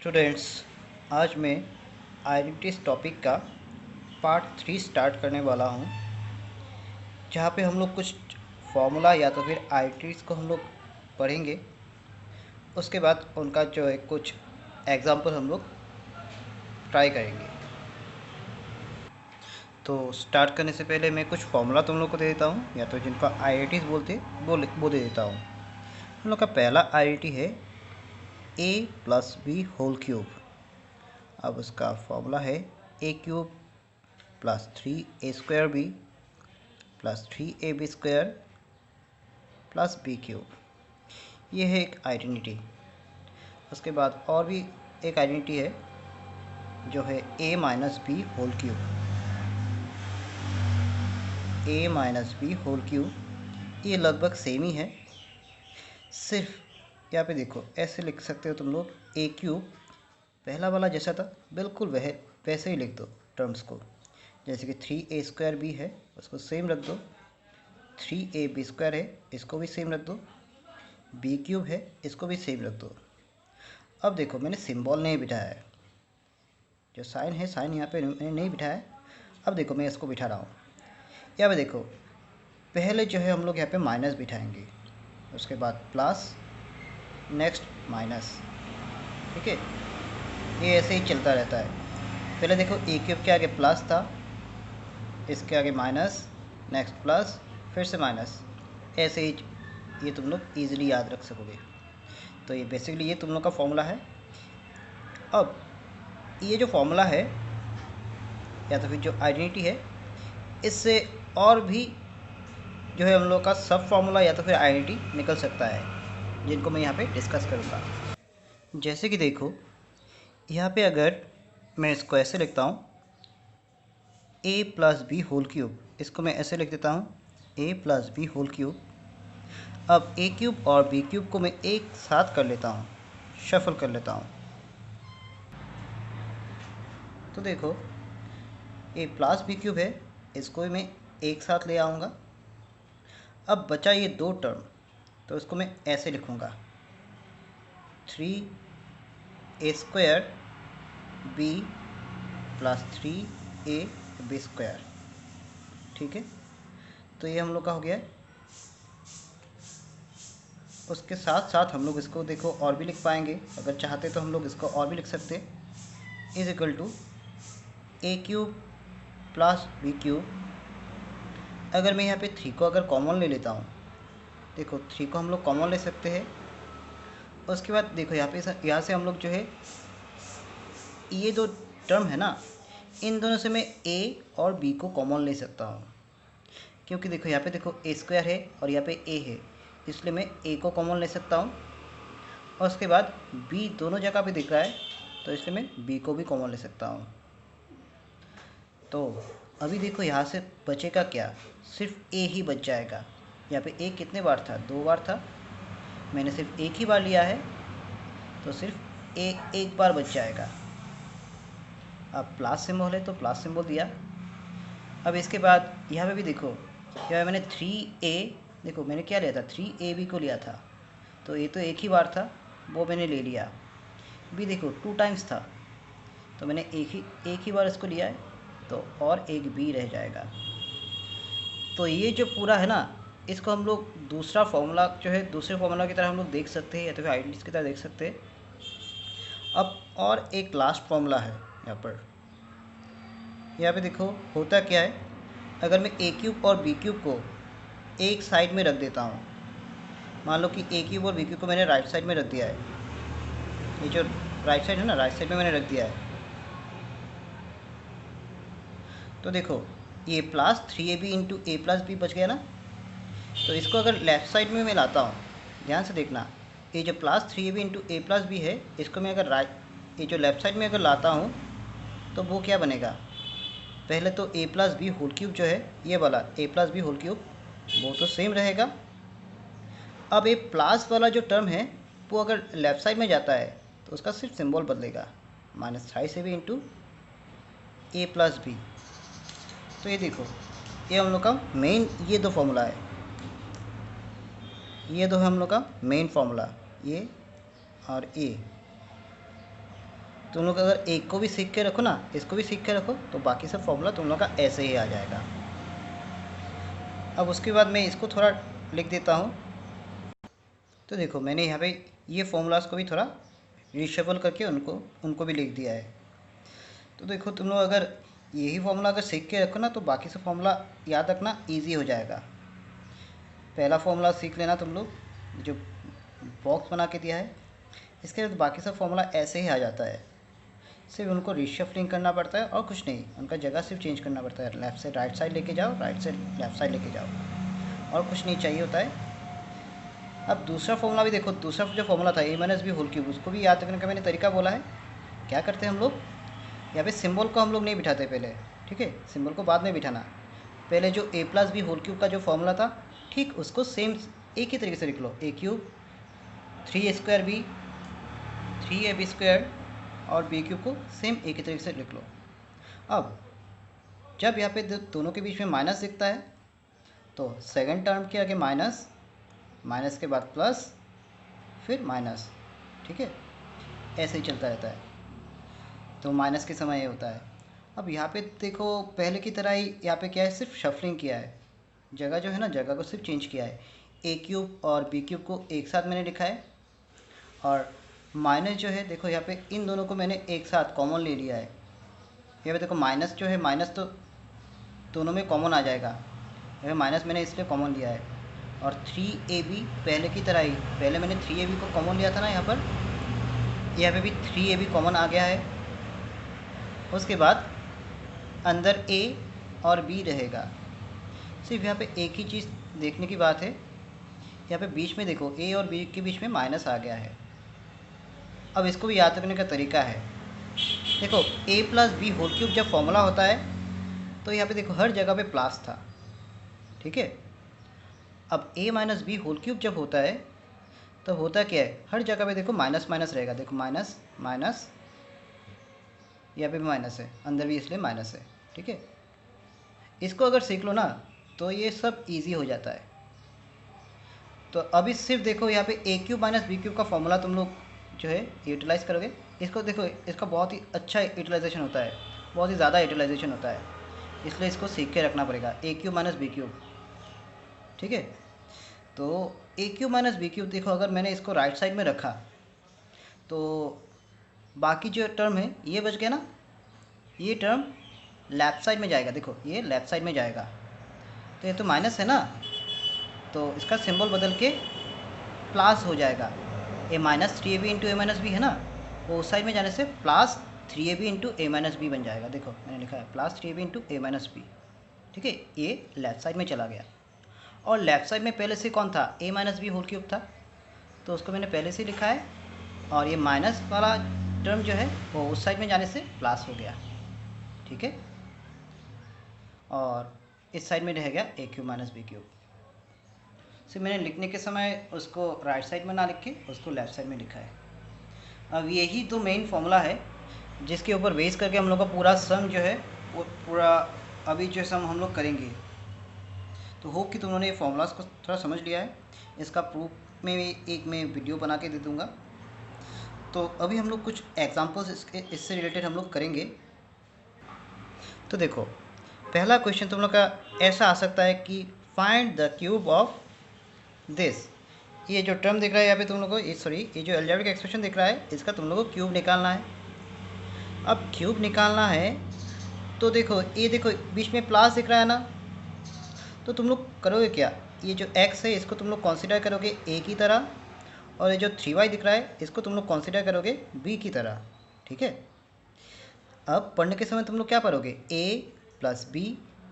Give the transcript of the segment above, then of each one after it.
Students, आज मैं identities topic का पार्ट 3 स्टार्ट करने वाला हूँ, जहाँ पे हम लोग कुछ फॉर्मूला या तो फिर आइडेंटिटीज को हम लोग पढ़ेंगे। उसके बाद उनका जो है कुछ एग्जाम्पल हम लोग ट्राई करेंगे। तो स्टार्ट करने से पहले मैं कुछ फॉर्मूला तुम लोग को दे देता हूँ, या तो जिनको आइडेंटिटीज बोलते वो दे देता हूँ। हम लोग का पहला आइडेंटिटी है a plus B whole cube. अब उसका फॉर्मूला है a cube plus 3a² b plus 3ab² plus b cube. ये है एक आइडेंटिटी। उसके बाद और भी एक आइडेंटिटी है जो है a minus B whole cube. a minus B whole cube ये लगभग सेम ही है, सिर्फ यहाँ पे देखो ऐसे लिख सकते हो तुम लोग a क्यूब पहला वाला जैसा था बिल्कुल वह वैसे ही लिख दो टर्म्स को। जैसे कि 3a² b है उसको सेम रख दो, 3ab² है इसको भी सेम रख दो, b क्यूब है इसको भी सेम रख दो। अब देखो मैंने सिंबल नहीं बिठाया है, जो साइन है साइन यहाँ पे मैंने नहीं बिठाया है। अब देखो मैं इसको बिठा रहा हूँ। यहाँ पे देखो पहले जो है हम लोग यहाँ पे माइनस बिठाएंगे, उसके बाद प्लस, नेक्स्ट माइनस। ठीक है, ये ऐसे ही चलता रहता है। पहले देखो a क्यूब के आगे प्लस था, इसके आगे माइनस, नेक्स्ट प्लस, फिर से माइनस। ऐसे ही ये तुम लोग इजीली याद रख सकोगे। तो ये बेसिकली ये तुम लोग का फॉर्मूला है। अब ये जो फॉर्मूला है या तो फिर जो आइडेंटिटी है, इससे और भी जो है हम लोग का सब फॉर्मूला या तो फिर आइडेंटिटी निकल सकता है, जिनको मैं यहाँ पे डिस्कस करूँगा। जैसे कि देखो यहाँ पे अगर मैं इसको ऐसे लिखता हूँ a plus B whole cube, इसको मैं ऐसे लिख देता हूँ a plus B whole cube. अब a क्यूब और b क्यूब को मैं एक साथ कर लेता हूँ, शफल कर लेता हूँ। तो देखो a प्लस बी क्यूब है, इसको भी मैं एक साथ ले आऊँगा। अब बचा ये दो टर्म, तो इसको मैं ऐसे लिखूँगा 3a² b प्लस 3ab²। ठीक है, तो ये हम लोग का हो गया है। उसके साथ साथ हम लोग इसको देखो और भी लिख पाएंगे, अगर चाहते तो हम लोग इसको और भी लिख सकते, is equal to a cube plus b cube. अगर मैं यहाँ पे 3 को अगर कॉमन ले लेता हूँ, देखो 3 को हम लोग कॉमन ले सकते हैं। उसके बाद देखो यहाँ से हम लोग जो है ये दो टर्म है ना, इन दोनों से मैं a और b को कॉमन ले सकता हूँ, क्योंकि देखो यहाँ पे देखो a² है और यहाँ पे a है, इसलिए मैं a को कॉमन ले सकता हूँ। और उसके बाद b दोनों जगह पे दिख रहा है, तो इसलिए मैं b को भी कॉमन ले सकता हूँ। तो अभी देखो यहाँ से बचेगा क्या, सिर्फ a ही बच जाएगा। यहाँ पे a कितने बार था, 2 बार था, मैंने सिर्फ एक ही बार लिया है, तो सिर्फ एक बार बच जाएगा। अब प्लस सिंबल है तो प्लस सिंबल दिया। अब इसके बाद यहाँ पे भी देखो, यहाँ मैंने 3a, देखो मैंने क्या लिया था 3ab को लिया था, तो ये तो एक ही बार था, वो मैंने ले लिया। b देखो 2 टाइम्स था, तो मैंने एक ही बार इसको लिया है, तो और एक b रह जाएगा। तो ये जो पूरा है ना, इसको हम लोग दूसरा फॉर्मूला जो है दूसरे फॉर्मूला की तरह हम लोग देख सकते हैं, या तो फिर आइडेंटिटीज की तरह देख सकते हैं। अब और एक लास्ट फॉर्मूला है यहाँ पे देखो होता क्या है, अगर मैं a क्यूब और b क्यूब को एक साइड में रख देता हूँ, मान लो कि a क्यूब और b क्यूब को मैंने राइट साइड में रख दिया है, ये जो राइट साइड है ना, राइट साइड में मैंने रख दिया है, तो देखो ये plus 3ab into a plus b बच गया ना। तो इसको अगर लेफ़्ट साइड में मैं लाता हूँ, ध्यान से देखना, ये जो plus 3ab into a plus b है, इसको मैं अगर ये जो लेफ़्ट साइड में अगर लाता हूँ, तो वो क्या बनेगा, पहले तो a plus B whole cube जो है ये वाला a plus B whole cube, वो तो सेम रहेगा। अब ये प्लस वाला जो टर्म है वो अगर लेफ़्ट साइड में जाता है, तो उसका सिर्फ सिंबल बदलेगा, -3ab into a plus B. तो ये देखो ये हम लोग का मेन, ये दो फॉर्मूला है, ये दो है हम लोग का मेन फॉर्मूला, ये और ए। तुम लोग अगर एक को भी सीख के रखो ना, इसको भी सीख के रखो, तो बाकी सब फॉर्मूला तुम लोग का ऐसे ही आ जाएगा। अब उसके बाद मैं इसको थोड़ा लिख देता हूँ। तो देखो मैंने यहाँ पे ये फॉर्मूलाज को भी थोड़ा रिशफल करके उनको भी लिख दिया है। तो देखो तुम लोग अगर यही फॉर्मूला अगर सीख के रखो ना, तो बाकी सब फॉर्मूला याद रखना ईजी हो जाएगा। पहला फॉर्मूला सीख लेना तुम लोग, जो बॉक्स बना के दिया है, इसके बाद बाकी सब फॉर्मूला ऐसे ही आ जाता है। सिर्फ उनको रिशफलिंग करना पड़ता है और कुछ नहीं, उनका जगह सिर्फ चेंज करना पड़ता है। लेफ़्ट से राइट साइड लेके जाओ, राइट से लेफ़्ट साइड लेके जाओ, और कुछ नहीं चाहिए होता है। अब दूसरा फॉर्मूला भी देखो, दूसरा जो फॉर्मूला था a - b होल क्यूब, उसको भी याद रखने का मैंने तरीका बोला है। क्या करते हैं हम लोग, यहाँ पे सिंबल को हम लोग नहीं बिठाते पहले, ठीक है, सिंबल को बाद में बिठाना। पहले जो a+b होल क्यूब का जो फॉर्मूला था, ठीक उसको सेम एक ही तरीके से लिख लो। a क्यूब 3a² 3ab² और b क्यूब को सेम एक ही तरीके से लिख लो। अब जब यहाँ पे दोनों के बीच में माइनस दिखता है, तो सेकंड टर्म के आगे माइनस, माइनस के बाद प्लस, फिर माइनस, ठीक है, ऐसे ही चलता रहता है। तो माइनस के समय ये होता है। अब यहाँ पे देखो पहले की तरह ही यहाँ पे क्या है, सिर्फ शफलिंग किया है, जगह जो है ना, जगह को सिर्फ चेंज किया है। a क्यूब और b क्यूब को एक साथ मैंने लिखा है, और माइनस जो है देखो यहाँ पे इन दोनों को मैंने एक साथ कॉमन ले लिया है। यहाँ पे देखो माइनस जो है, माइनस तो दोनों में कॉमन आ जाएगा, यहाँ माइनस मैंने इसलिए कॉमन लिया है। और 3ab पहले की तरह ही, पहले मैंने 3ab को कॉमन लिया था ना, यहाँ पे भी 3ab कॉमन आ गया है। उसके बाद अंदर a और b रहेगा। सिर्फ यहाँ पे एक ही चीज़ देखने की बात है, यहाँ पे बीच में देखो a और b के बीच में माइनस आ गया है। अब इसको भी याद रखने का तरीका है, देखो a+b होल क्यूब जब फॉर्मूला होता है, तो यहाँ पे देखो हर जगह पे प्लस था, ठीक है। अब a - b होल क्यूब जब होता है, तब होता क्या है, हर जगह पे देखो माइनस माइनस रहेगा। देखो माइनस माइनस, यहाँ पे भी माइनस है, अंदर भी इसलिए माइनस है, ठीक है। इसको अगर सीख लो ना, तो ये सब इजी हो जाता है। तो अभी सिर्फ देखो यहाँ पे a क्यूब - b क्यूब का फॉर्मूला तुम लोग जो है यूटिलाइज़ करोगे। इसको देखो, इसका बहुत ही अच्छा यूटिलाइजेशन होता है, बहुत ही ज़्यादा यूटिलाइजेशन होता है, इसलिए इसको सीख के रखना पड़ेगा। a क्यूब - b क्यूब, ठीक है। तो a क्यूब - b क्यूब देखो, अगर मैंने इसको राइट साइड में रखा, तो बाकी जो टर्म है ये बच गया ना, ये टर्म लेफ़्ट साइड में जाएगा। देखो ये लेफ़्ट साइड में जाएगा, तो ये तो माइनस है ना, तो इसका सिंबल बदल के प्लस हो जाएगा। a - 3ab into a - b है ना, वो उस साइड में जाने से plus 3ab into a - b बन जाएगा। देखो मैंने लिखा है plus 3ab into a - b, ठीक है। ये लेफ़्ट साइड में चला गया, और लेफ़्ट साइड में पहले से कौन था, a - b होल क्यूब था, तो उसको मैंने पहले से लिखा है। और ये माइनस वाला टर्म जो है वो उस साइड में जाने से प्लस हो गया, ठीक है। और इस साइड में रह गया a क्यूब - b क्यूब। सिर्फ मैंने लिखने के समय उसको राइट साइड में ना लिख के उसको लेफ़्ट साइड में लिखा है। अब यही तो मेन फॉर्मूला है जिसके ऊपर बेस करके हम लोग का पूरा सम जो है वो पूरा अभी जो सम हम लोग करेंगे। तो होप कि तुम लोगों ने फॉर्मूलाज को थोड़ा समझ लिया है। इसका प्रूफ में भी एक मैं वीडियो बना के दे दूँगा। तो अभी हम लोग कुछ एग्जांपल्स इससे रिलेटेड हम लोग करेंगे। तो देखो पहला क्वेश्चन तुम लोग का ऐसा आ सकता है कि find the cube of this. ये जो टर्म दिख रहा है यहाँ पे तुम लोग को, ये जो अलजेब्रिक एक्सप्रेशन दिख रहा है, इसका तुम लोग को क्यूब निकालना है। अब क्यूब निकालना है तो देखो ये देखो बीच में प्लस दिख रहा है ना, तो तुम लोग करोगे क्या, ये जो x है इसको तुम लोग कंसीडर करोगे a की तरह, और ये जो 3y दिख रहा है इसको तुम लोग कंसीडर करोगे b की तरह, ठीक है। अब पढ़ने के समय तुम लोग क्या पढ़ोगे, a प्लस b,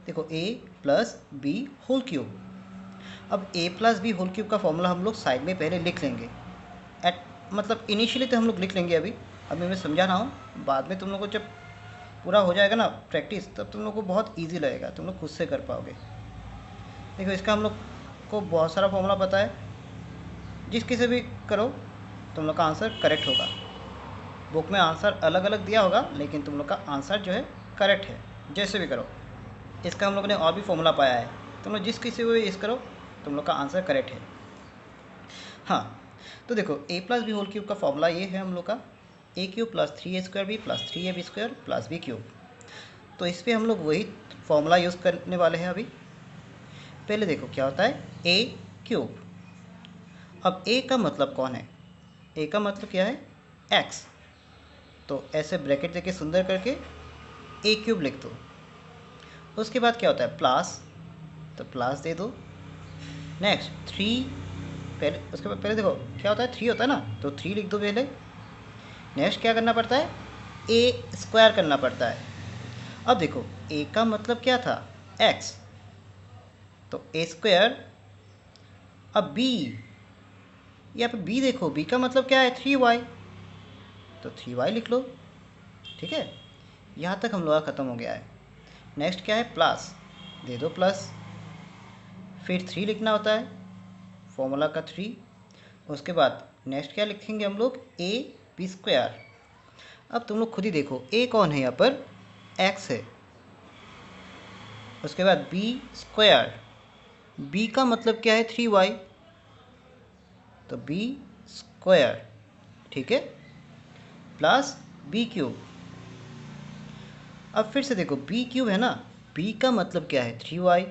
देखो a plus b whole cube. अब a plus B whole cube का फॉर्मूला हम लोग साइड में पहले लिख लेंगे, मतलब इनिशियली तो हम लोग लिख लेंगे। अभी मैं समझा रहा हूँ, बाद में तुम लोग को जब पूरा हो जाएगा ना प्रैक्टिस, तब तुम लोग को बहुत इजी लगेगा, तुम लोग खुद से कर पाओगे। देखो इसका हम लोग को बहुत सारा फॉर्मूला पता है, जिस किसी भी करो तुम लोग का आंसर करेक्ट होगा। बुक में आंसर अलग अलग दिया होगा, लेकिन तुम लोग का आंसर जो है करेक्ट है, जैसे भी करो। इसका हम लोग ने और भी फॉर्मूला पाया है, तुम लोग जिस किसी को भी इस करो तुम लोग का आंसर करेक्ट है। हाँ तो देखो a plus B whole cube का फॉर्मूला ये है हम लोग का, A cube plus 3a² B plus 3ab² plus B cube. तो इस पर हम लोग वही फॉर्मूला यूज़ करने वाले हैं अभी। पहले देखो क्या होता है ए क्यूब। अब ए का मतलब कौन है, ए का मतलब क्या है एक्स। तो ऐसे ब्रैकेट देके सुंदर करके ए क्यूब लिख दो। उसके बाद क्या होता है प्लस, तो प्लस दे दो। नेक्स्ट 3, पहले उसके बाद पहले देखो क्या होता है 3 होता है ना, तो 3 लिख दो पहले। नेक्स्ट क्या करना पड़ता है ए स्क्वायर करना पड़ता है। अब देखो ए का मतलब क्या था एक्स, तो ए स्क्वायर। अब बी, यहाँ पे बी देखो, बी का मतलब क्या है 3y, तो 3y लिख लो। ठीक है, यहाँ तक हम लोग का ख़त्म हो गया है। नेक्स्ट क्या है प्लस, दे दो प्लस। फिर 3 लिखना होता है फॉर्मूला का 3। उसके बाद नेक्स्ट क्या लिखेंगे हम लोग ए बी स्क्वायर। अब तुम लोग खुद ही देखो ए कौन है यहाँ पर एक्स है। उसके बाद बी स्क्वायर, बी का मतलब क्या है 3y, तो बी स्क्वायर। ठीक है, प्लस बी क्यूब। अब फिर से देखो बी क्यूब है ना, बी का मतलब क्या है 3y,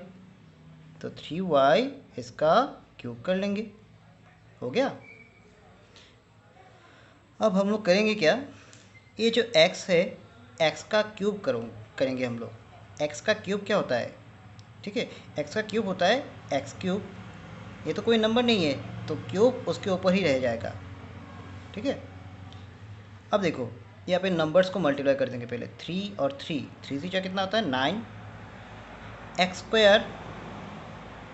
तो 3y इसका क्यूब कर लेंगे, हो गया। अब हम लोग करेंगे क्या, ये जो x है x का क्यूब करेंगे हम लोग। x का क्यूब क्या होता है, ठीक है, x का क्यूब होता है एक्स क्यूब। ये तो कोई नंबर नहीं है, तो क्यूब उसके ऊपर ही रह जाएगा। ठीक है, अब देखो यहाँ पे नंबर्स को मल्टीप्लाई कर देंगे पहले 3 और 3, 3 से कितना होता है 9, एक्स स्क्वायर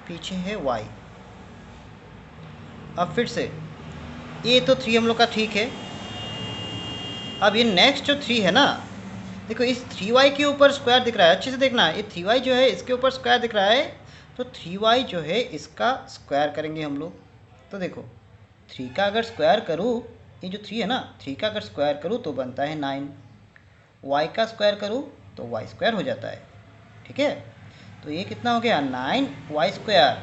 पीछे है y। अब फिर से ये तो 3 हम लोग का ठीक है। अब ये नेक्स्ट जो 3 है ना, देखो इस 3y के ऊपर स्क्वायर दिख रहा है, अच्छे से देखना, ये 3y जो है इसके ऊपर स्क्वायर दिख रहा है, तो 3y जो है इसका स्क्वायर करेंगे हम लोग। तो देखो 3 का अगर स्क्वायर करूँ, ये जो 3 है ना, 3 का अगर स्क्वायर करूँ तो बनता है 9, y का स्क्वायर करूँ तो y स्क्वायर हो जाता है। ठीक है, तो ये कितना हो गया 9y स्क्वायर।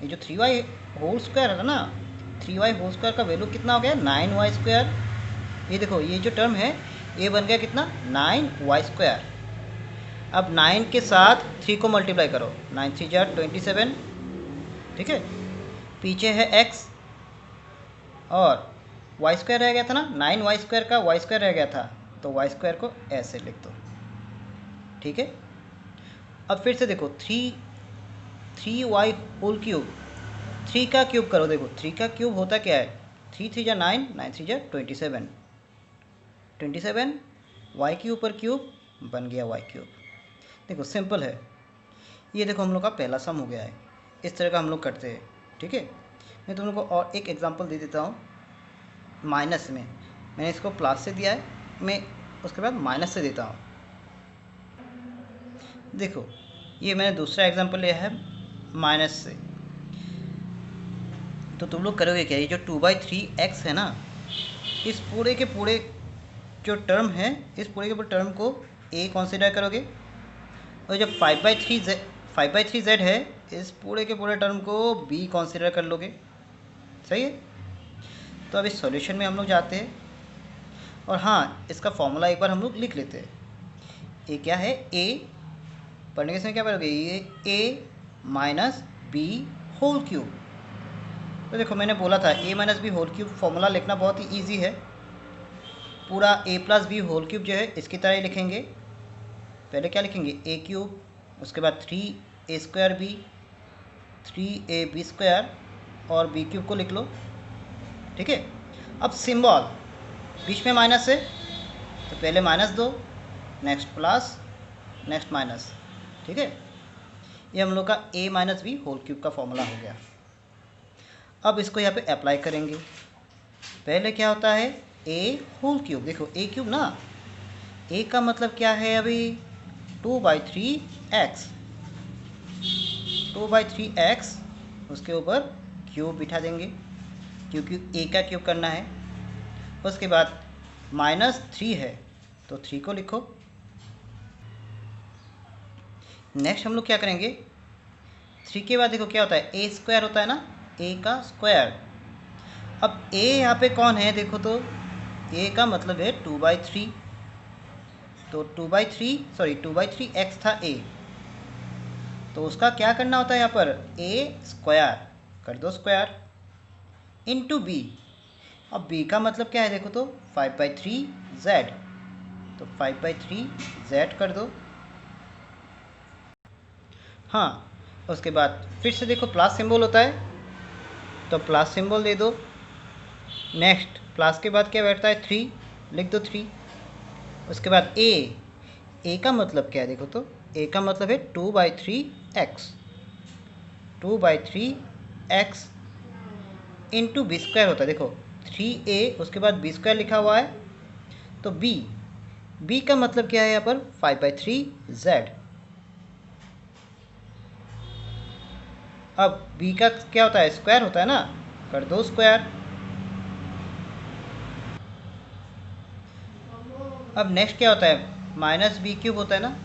ये जो 3y होल स्क्वायर है ना, 3y होल स्क्वायर का वैल्यू कितना हो गया 9y स्क्वायर। ये देखो ये जो टर्म है ये बन गया कितना 9y स्क्वायर। अब 9 के साथ 3 को मल्टीप्लाई करो, 9 3 जा 27। ठीक है, पीछे है x और y स्क्वायर रह गया था ना, 9y स्क्वायर का y स्क्वायर रह गया था, तो y स्क्वायर को ऐसे लिख दो। ठीक है, अब फिर से देखो 3y होल क्यूब, 3 का क्यूब करो। देखो 3 का क्यूब होता क्या है 3 3 जा 9, 9 3 जा 27, 27 y के ऊपर क्यूब बन गया y क्यूब। देखो सिंपल है ये। देखो हम लोग का पहला सम हो गया है, इस तरह का हम लोग करते हैं। ठीक है, मैं तुम लोग को और एक एग्जांपल दे देता हूँ। माइनस में मैंने इसको प्लस से दिया है, मैं उसके बाद माइनस से देता हूँ। देखो ये मैंने दूसरा एग्जांपल लिया है माइनस से। तो तुम लोग करोगे क्या, ये जो 2/3x है ना, इस पूरे के पूरे जो टर्म है, इस पूरे के पूरे टर्म को a कंसीडर करोगे, और जब 5/3z है, इस पूरे के पूरे टर्म को b कंसीडर कर लोगे। सही है, तो अब इस सॉल्यूशन में हम लोग जाते हैं, और हाँ इसका फॉर्मूला एक बार हम लोग लिख लेते हैं। ये क्या है a, पढ़ने के समय क्या पढ़ोगे, ये a minus B whole cube. तो देखो मैंने बोला था a minus B whole cube formula लिखना बहुत ही ईजी है। पूरा a plus B whole cube जो है इसकी तरह ही लिखेंगे। पहले क्या लिखेंगे a क्यूब, उसके बाद 3a square b, 3ab square और b क्यूब को लिख लो। ठीक है, अब सिंबल बीच में माइनस है, तो पहले माइनस दो, नेक्स्ट प्लस, नेक्स्ट माइनस। ठीक है, ये हम लोग का a minus B whole cube का फॉर्मूला हो गया। अब इसको यहाँ पे अप्लाई करेंगे। पहले क्या होता है a होल क्यूब, देखो a क्यूब ना, a का मतलब क्या है अभी 2/3x, 2/3x, उसके ऊपर क्यूब बिठा देंगे क्योंकि a का क्यूब करना है। उसके बाद -3 है तो 3 को लिखो। नेक्स्ट हम लोग क्या करेंगे, 3 के बाद देखो क्या होता है a स्क्वायर होता है ना, a का स्क्वायर। अब a यहाँ पे कौन है देखो, तो ए का मतलब है 2/3, तो 2/3 एक्स था ए, तो उसका क्या करना होता है यहाँ पर, ए स्क्वायर कर दो स्क्वायर इंटू बी। अब बी का मतलब क्या है देखो तो 5/3 जेड, तो 5/3 जेड कर दो। हाँ, उसके बाद फिर से देखो प्लस सिंबल होता है, तो प्लस सिंबल दे दो। नेक्स्ट प्लस के बाद क्या बैठता है 3, लिख दो 3। उसके बाद ए का मतलब क्या है देखो तो, ए का मतलब है 2/3 x, 2/3 x into b square होता है। देखो 3a उसके बाद बी स्क्वायर लिखा हुआ है, तो बी का मतलब क्या है यहाँ पर 5/3 जेड। अब b का क्या होता है, स्क्वायर होता है ना, कर दो स्क्वायर। अब नेक्स्ट क्या होता है, -b³ होता है ना,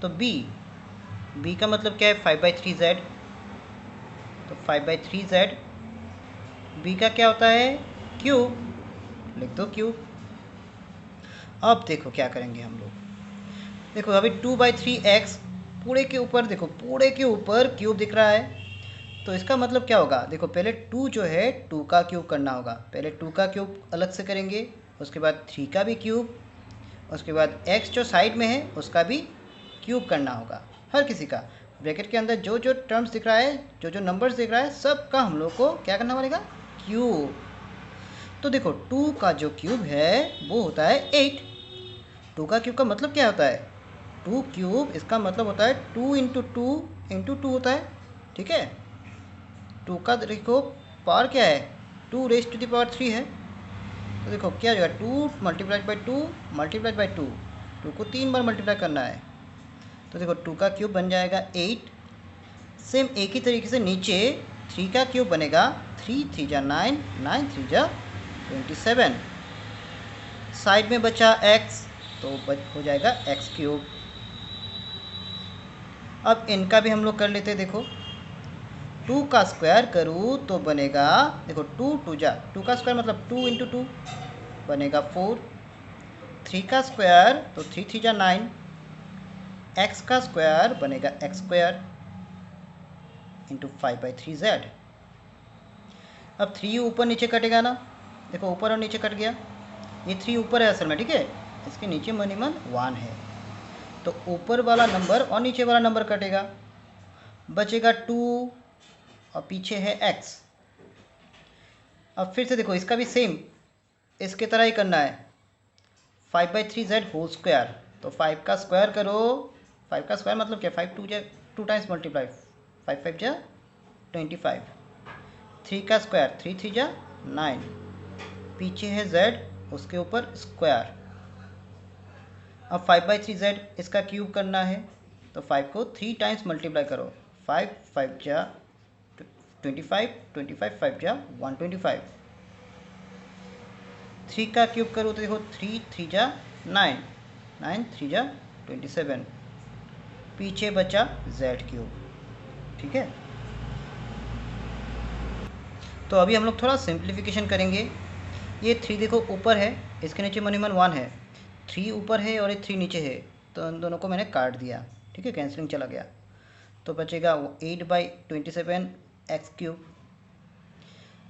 तो b का मतलब क्या है 5/3 जेड, तो 5/3 जेड। b का क्या होता है क्यूब, लिख दो क्यूब। अब देखो क्या करेंगे हम लोग, देखो अभी 2/3 एक्स पूरे के ऊपर, देखो पूरे के ऊपर क्यूब दिख रहा है, तो इसका मतलब क्या होगा, देखो पहले 2 जो है 2 का क्यूब करना होगा, पहले 2 का क्यूब अलग से करेंगे, उसके बाद 3 का भी क्यूब, उसके बाद x जो साइड में है उसका भी क्यूब करना होगा। हर किसी का ब्रैकेट के अंदर जो जो टर्म्स दिख रहा है, जो जो नंबर्स दिख रहा है, सब का हम लोग को क्या करना पड़ेगा, क्यूब। तो देखो 2 का जो क्यूब है वो होता है 8। 2 का क्यूब का मतलब क्या होता है, 2 क्यूब, इसका मतलब होता है 2 इंटू 2 इंटू 2 होता है, ठीक है। 2 का देखो पावर क्या है, 2⁻³ है, तो देखो क्या हो जाएगा 2 मल्टीप्लाइड बाई 2 मल्टीप्लाइड बाई 2, 2 को 3 बार मल्टीप्लाई करना है, तो देखो 2 का क्यूब बन जाएगा 8। सेम एक ही तरीके से नीचे 3 का क्यूब बनेगा, 3 3 जा 9, 9 3 जा 27, साइड में बचा x, तो हो जाएगा x³। अब इनका भी हम लोग कर लेते हैं, देखो 2 का स्क्वायर करूँ तो बनेगा, देखो 2 2 जा 2 का स्क्वायर मतलब 2 इंटू 2 बनेगा 4, 3 का स्क्वायर तो 3 3 जा 9, x का स्क्वायर बनेगा x² इंटू 5/3 जेड। अब 3 ऊपर नीचे कटेगा ना, देखो ऊपर और नीचे कट गया, ये 3 ऊपर है असल में, ठीक है, इसके नीचे मिनिमम 1 है, तो ऊपर वाला नंबर और नीचे वाला नंबर कटेगा, बचेगा 2 और पीछे है x। अब फिर से देखो इसका भी सेम इसके तरह ही करना है, 5/3 जेड होल स्क्वायर, तो 5 का स्क्वायर करो, 5 का स्क्वायर मतलब क्या, 5 2 जा 2 टाइम्स मल्टीप्लाई, 5 5 जा 25, 3 का स्क्वायर 3 3 जा 9, पीछे है z, उसके ऊपर स्क्वायर। अब 5/3 जेड इसका क्यूब करना है, तो 5 को 3 टाइम्स मल्टीप्लाई करो, 5 5 जा 25, 25 5 जा 125, 3 का क्यूब करो तो देखो 3 3 जा 9, 9 3 जा 27, पीछे बचा z³, ठीक है। तो अभी हम लोग थोड़ा सिंप्लीफिकेशन करेंगे, ये 3 देखो ऊपर है, इसके नीचे मिनिमम 1 है, 3 ऊपर है और ये 3 नीचे है, तो इन दोनों को मैंने काट दिया, ठीक है, कैंसिलिंग चला गया, तो बचेगा 8/27 x³।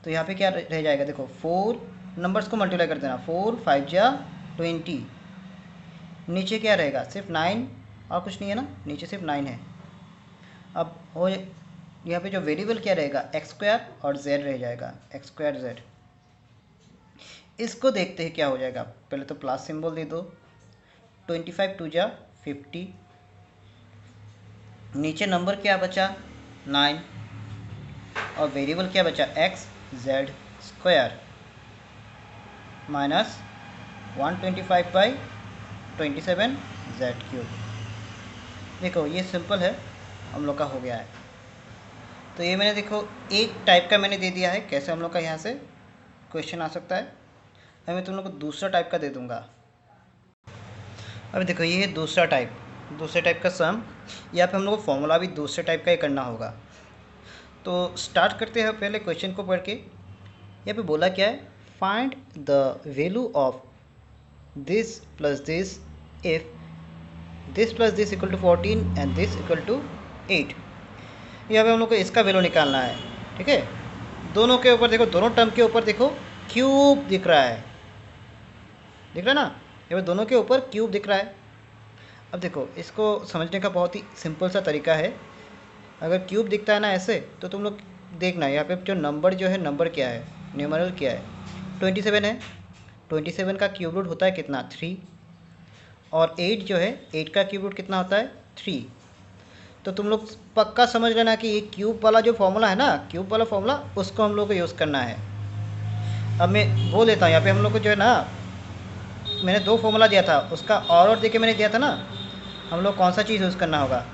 तो यहाँ पे क्या रह जाएगा, देखो 4 नंबर्स को मल्टीप्लाई कर देना, 4 5 जा 20, नीचे क्या रहेगा सिर्फ 9 और कुछ नहीं है ना, नीचे सिर्फ 9 है। अब हो यहाँ पे जो वेरिएबल क्या रहेगा x² और z रह जाएगा, x² z। इसको देखते हैं क्या हो जाएगा, पहले तो प्लस सिंबल दे दो, 25 2 जा 50, नीचे नंबर क्या बचा 9 और वेरिएबल क्या बचा x² माइनस 125/27 z³। देखो ये सिंपल है, हम लोग का हो गया है। तो ये मैंने देखो एक टाइप का मैंने दे दिया है, कैसे हम लोग का यहाँ से क्वेश्चन आ सकता है। अब मैं तुम लोग को दूसरा टाइप का दे दूँगा। अब देखो ये है दूसरे टाइप का सम, यहाँ पे हम लोग को फॉर्मूला भी दूसरे टाइप का ही करना होगा। तो स्टार्ट करते हैं पहले क्वेश्चन को पढ़ के। यहाँ पे बोला क्या है, find the value of this plus this if this plus this equal to 14 and this equal to 8। यहाँ पे हम लोग को इसका वैल्यू निकालना है। ठीक है, दोनों के ऊपर देखो, दोनों टर्म के ऊपर देखो क्यूब दिख रहा है, दिख रहा है ना, यहाँ पे दोनों के ऊपर क्यूब दिख रहा है। अब देखो इसको समझने का बहुत ही सिंपल सा तरीका है। अगर क्यूब दिखता है ना ऐसे, तो तुम लोग देखना यहाँ पे जो नंबर जो है, नंबर क्या है, न्यूमरल क्या है, 27 है। 27 का क्यूब रूट होता है कितना, 3। और 8 जो है, 8 का क्यूब रूट कितना होता है, 3। तो तुम लोग पक्का समझ लेना कि ये क्यूब वाला जो फॉर्मूला है ना, क्यूब वाला फॉर्मूला, उसको हम लोग को यूज़ करना है। अब मैं बोल देता हूँ यहाँ पे हम लोग को जो है ना, मैंने 2 फॉर्मूला दिया था, उसका और दे के मैंने दिया था ना, हम लोग कौन सा चीज़ यूज़ करना होगा।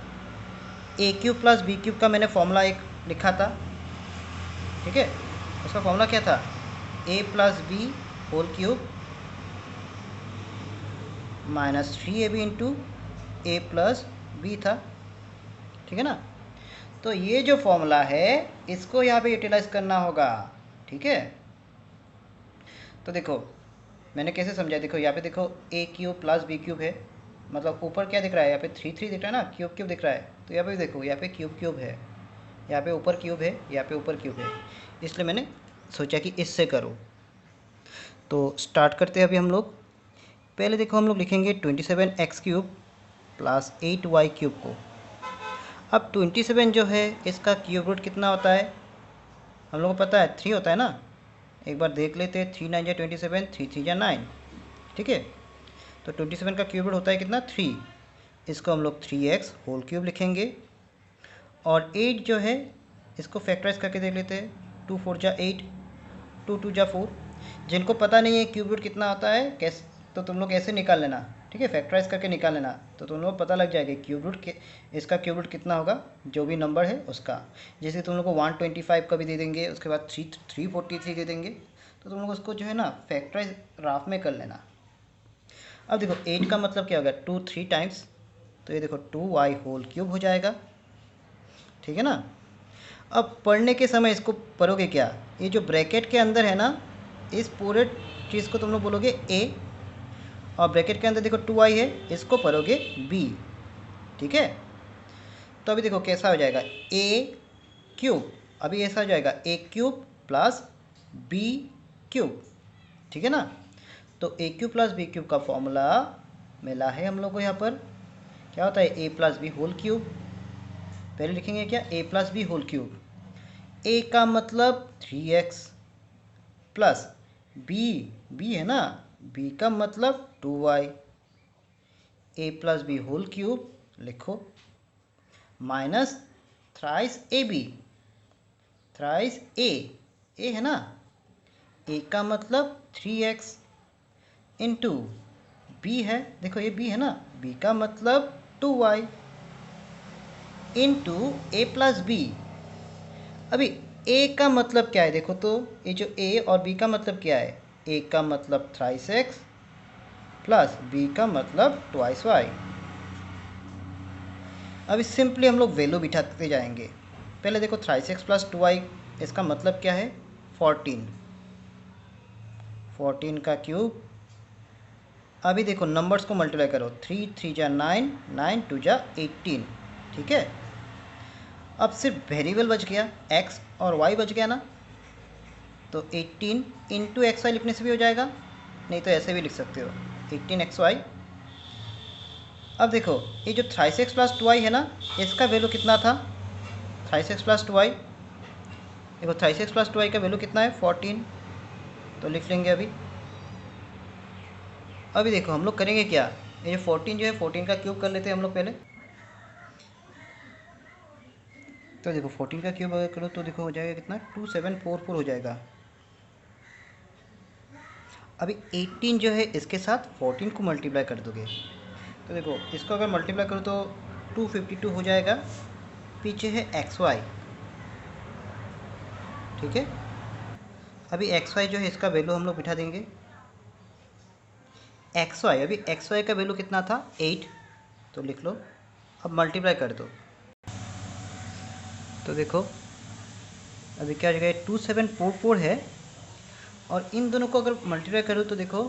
ए क्यूब प्लस बी क्यूब का मैंने फॉर्मूला एक लिखा था। ठीक है, उसका फॉर्मूला क्या था, a plus B whole cube minus 3ab into a plus b था। ठीक है ना, तो ये जो फॉर्मूला है इसको यहाँ पे यूटिलाइज करना होगा। ठीक है, तो देखो मैंने कैसे समझा, देखो यहाँ पे देखो ए क्यूब प्लस बी क्यूब है, मतलब ऊपर क्या दिख रहा है, यहाँ पे 3 दिख रहा है ना, क्यूब क्यूब दिख रहा है। तो यहाँ पे देखो, यहाँ पे क्यूब क्यूब है, यहाँ पे ऊपर क्यूब है, यहाँ पे ऊपर क्यूब है, इसलिए मैंने सोचा कि इससे करो। तो स्टार्ट करते हैं अभी हम लोग। पहले देखो हम लोग लिखेंगे 27x cube plus 8y cube को। अब 27 जो है इसका क्यूब रूट कितना होता है, हम लोग को पता है 3 होता है ना, एक बार देख लेते हैं। 3 9 जा 27, 3 3 जा 9। ठीक है, तो 27 का क्यूब रूट होता है कितना, 3। इसको हम लोग 3x होल क्यूब लिखेंगे। और 8 जो है इसको फैक्टराइज करके देख लेते हैं। 2 4 जा 8, 2 2 जा 4। जिनको पता नहीं है क्यूब रूट कितना होता है कैसे, तो तुम लोग ऐसे निकाल लेना। ठीक है, फैक्टराइज करके निकाल लेना, तो तुम लोग पता लग जाएगा क्यूब रूट के, इसका क्यूब रूट कितना होगा, जो भी नंबर है उसका। जैसे तुम लोग को 125 का भी दे देंगे, उसके बाद 343 दे देंगे, तो तुम लोग उसको जो है ना फैक्टराइज राफ में कर लेना। अब देखो 8 का मतलब क्या होगा, 2 3 टाइम्स, तो ये देखो 2y होल क्यूब हो जाएगा। ठीक है ना, अब पढ़ने के समय इसको पढ़ोगे क्या, ये जो ब्रैकेट के अंदर है ना, इस पूरे चीज़ को तुम लोग बोलोगे a, और ब्रैकेट के अंदर देखो 2y है, इसको पढ़ोगे b। ठीक है, तो अभी देखो कैसा हो जाएगा, a क्यूब, अभी ऐसा हो जाएगा a cube plus b cube. ठीक है ना, तो a cube plus b cube का फॉर्मूला मिला है हम लोग को। यहाँ पर क्या होता है, a plus B whole cube. पहले लिखेंगे क्या, a plus B whole cube. a का मतलब 3x प्लस b है ना, b का मतलब 2y। a plus B whole cube लिखो, minus thrice a b, thrice a है ना, a का मतलब 3x इंटू b है, देखो ये b है ना, b का मतलब 2y into a plus B. अभी a का मतलब क्या है, देखो तो ये जो a और b का मतलब क्या है, a का मतलब थ्राइस x प्लस b का मतलब ट्वाइस y। अभी सिंपली हम लोग वैल्यू बिठाते जाएंगे। पहले देखो थ्राइस x प्लस 2y, इसका मतलब क्या है, 14। 14 का क्यूब। अभी देखो नंबर्स को मल्टीप्लाई करो, 3 3 जा 9, 9 2 जा 18। ठीक है, अब सिर्फ वेरिएबल बच गया, x और y बच गया ना, तो 18 इंटू एक्स वाई लिखने से भी हो जाएगा, नहीं तो ऐसे भी लिख सकते हो 18xy। अब देखो ये जो थ्राइस एक्स प्लस 2y है ना, इसका वैल्यू कितना था, थ्राइस एक्स प्लस 2y, देखो थ्राइस एक्स प्लस 2y का वैल्यू कितना है, 14, तो लिख लेंगे अभी। अभी देखो हम लोग करेंगे क्या, ये 14 जो है 14 का क्यूब कर लेते हैं हम लोग पहले। तो देखो 14 का क्यूब अगर करो तो देखो हो जाएगा कितना, 2744 हो जाएगा। अभी 18 जो है इसके साथ 14 को मल्टीप्लाई कर दोगे, तो देखो इसको अगर मल्टीप्लाई करो तो 252 हो जाएगा। पीछे है xy। ठीक है, अभी xy जो है इसका वैल्यू हम लोग बिठा देंगे। xy, अभी xy का वैल्यू कितना था, 8, तो लिख लो। अब मल्टीप्लाई कर दो, तो देखो अभी क्या हो जाएगा, 2744 है, और इन दोनों को अगर मल्टीप्लाई करो तो देखो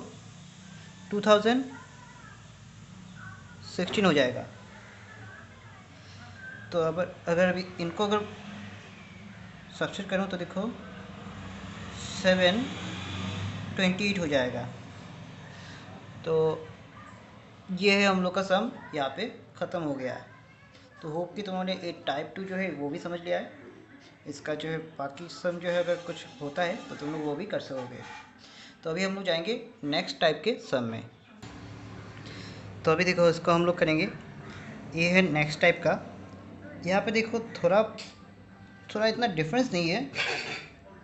2016 हो जाएगा। तो अब अगर अभी इनको अगर सब्स्टिट्यूट करूँ तो देखो 728 हो जाएगा। तो ये है हम लोग का सम, यहाँ पे ख़त्म हो गया है। तो होप कि तुमने एक टाइप 2 जो है वो भी समझ लिया है। इसका जो है बाकी सम जो है अगर कुछ होता है तो तुम लोग वो भी कर सकोगे। तो अभी हम लोग जाएंगे नेक्स्ट टाइप के सम में। तो अभी देखो इसको हम लोग करेंगे, ये है नेक्स्ट टाइप का। यहाँ पे देखो थोड़ा इतना डिफरेंस नहीं है।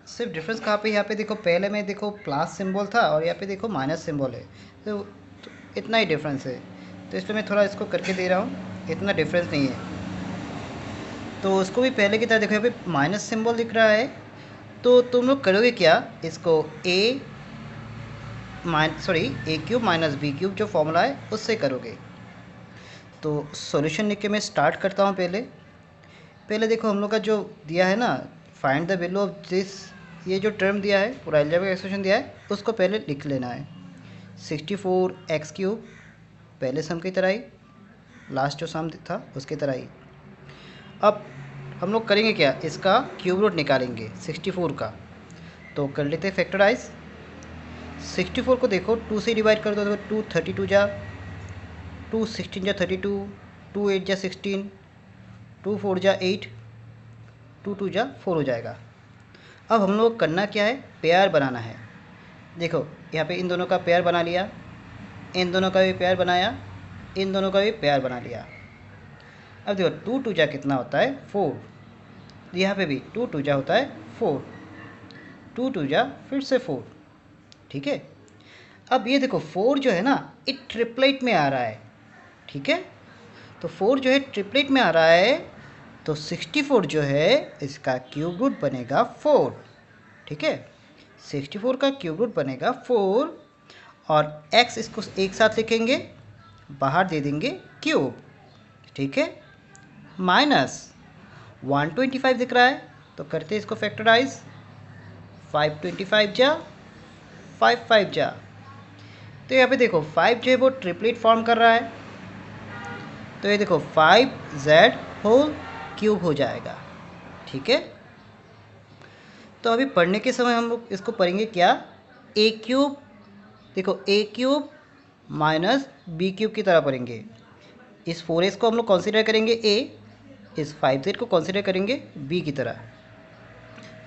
सिर्फ डिफरेंस कहाँ पे, यहाँ पे देखो पहले में देखो प्लस सिंबल था और यहाँ पे देखो माइनस सिंबल है। तो इतना ही डिफरेंस है। तो इसलिए मैं थोड़ा इसको करके दे रहा हूँ, इतना डिफरेंस नहीं है। तो उसको भी पहले की तरह देखो, यहाँ पे माइनस सिंबल दिख रहा है। तो तुम लोग करोगे क्या, इसको ए क्यूब माइनस बी क्यूब जो फॉर्मूला है उससे करोगे। तो सॉल्यूशन लिख के मैं स्टार्ट करता हूँ। पहले देखो हम लोग का जो दिया है ना, find the value of this, ये जो टर्म दिया है पूरा अलजेब्रिक एक्सप्रेशन दिया है उसको पहले लिख लेना है। 64x³ पहले सम की तरह ही, लास्ट जो सम था उसकी तरह ही। अब हम लोग करेंगे क्या, इसका क्यूब रूट निकालेंगे 64 का। तो कर लेते हैं फैक्टराइज। 64 को देखो 2 से डिवाइड कर दो तो 2 32 जा, 2 16 जा 32, 2 8 जा 16, 2 4 जा 8, 2 2 जा 4 हो जाएगा। अब हम लोग करना क्या है, पेयर बनाना है। देखो यहाँ पे इन दोनों का पेयर बना लिया, इन दोनों का भी पेयर बनाया, इन दोनों का भी पेयर बना लिया। अब देखो 2 2 जा कितना होता है 4, यहाँ पे भी 2 2 जा होता है 4, 2 2 जा फिर से 4, ठीक है। अब ये देखो 4 जो है ना ये ट्रिपलेट में आ रहा है, ठीक है। तो 4 जो है ट्रिपलेट में आ रहा है, तो 64 जो है इसका क्यूब रूट बनेगा 4, ठीक है। 64 का क्यूब रूट बनेगा 4 और x इसको एक साथ लिखेंगे, बाहर दे देंगे क्यूब, ठीक है। माइनस 125 दिख रहा है तो करते इसको फैक्टराइज, 525 जा 5 5 जा। तो यहाँ पे देखो 5 जो है वो ट्रिपलेट फॉर्म कर रहा है, तो ये देखो 5z होल क्यूब हो जाएगा, ठीक है। तो अभी पढ़ने के समय हम लोग इसको पढ़ेंगे क्या, a क्यूब, देखो a cube minus B cube की तरह पढ़ेंगे। इस 4s को हम लोग कंसीडर करेंगे a, इस 5z को कंसीडर करेंगे b की तरह।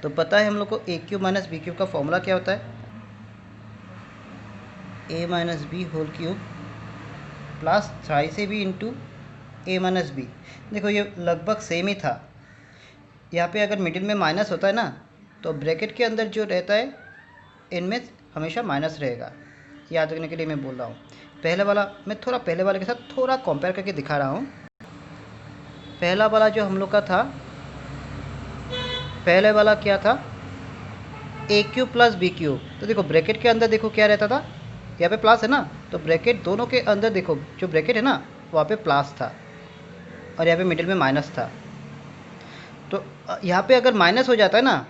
तो पता है हम लोग को a cube minus B cube का फॉर्मूला क्या होता है, a minus B whole cube plus 3ab into a minus B. देखो ये लगभग सेम ही था। यहाँ पे अगर मिडिल में माइनस होता है ना तो ब्रैकेट के अंदर जो रहता है इनमें हमेशा माइनस रहेगा, याद रखने के लिए मैं बोल रहा हूँ। पहले वाला मैं थोड़ा पहले वाले के साथ थोड़ा कंपेयर करके दिखा रहा हूँ। पहला वाला जो हम लोग का था, पहले वाला क्या था, a cube plus B cube. तो देखो ब्रैकेट के अंदर देखो क्या रहता था, यहाँ पे प्लस है ना, तो ब्रैकेट दोनों के अंदर देखो जो ब्रैकेट है ना वहाँ पे प्लस था और यहाँ पे मिडिल में माइनस था। तो यहाँ पे अगर माइनस हो जाता है ना